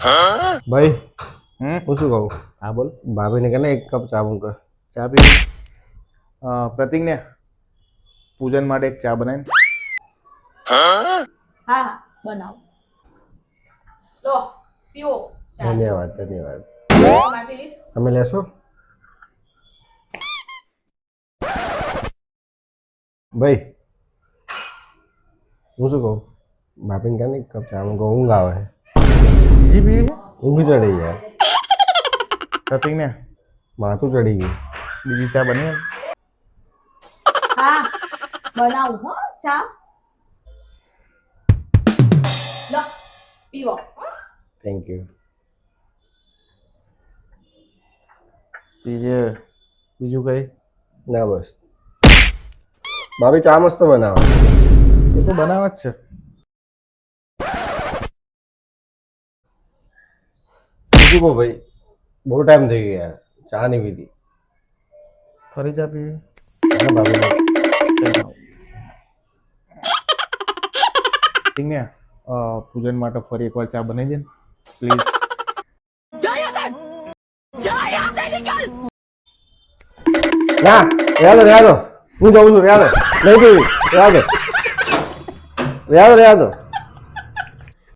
ભાઈ હું શું કહું? હા બોલ. ભાભીને કહે ને એક કપ ચા મૂકો. ચા પી. પ્રતિજ્ઞા પૂજન માટે એક ચા બનાવી. હા હા બનાવો. લો પીવો ચા. ધન્યવાદ ધન્યવાદ. તમારે પી લીધું? તમે લેશો? ભાઈ હું શું કહું? ભાભીને કહે ને એક કપ ચા મૂકો. ઊંઘ આવે. બીજી પીવી છે? ઊંઘ ચડી જાય. પ્રતિજ્ઞા માથું ચડી ગયું. બીજી ચા બની. હા બનાવું હો ચા. લો પીવો. Thank you. બીજું કઈ? ના બસ. ભાભી ચા મસ્ત બનાવે. એ તો બનાવ જ છે. બીજું કહો ભાઈ, બહુ ટાઈમ થઈ ગયો યાર, ચા નહીં પીધી. ફરી ચા પીવી? હા ભાભી. પ્રતિજ્ઞા પૂજન માટે ફરી એકવાર ચા બનાવી દે ને પ્લીઝ. ના રહ્યા દો. હું જઉં છું. રહ્યા દો. નહીં પીવી. રહ્યા દો. રહ્યા દો.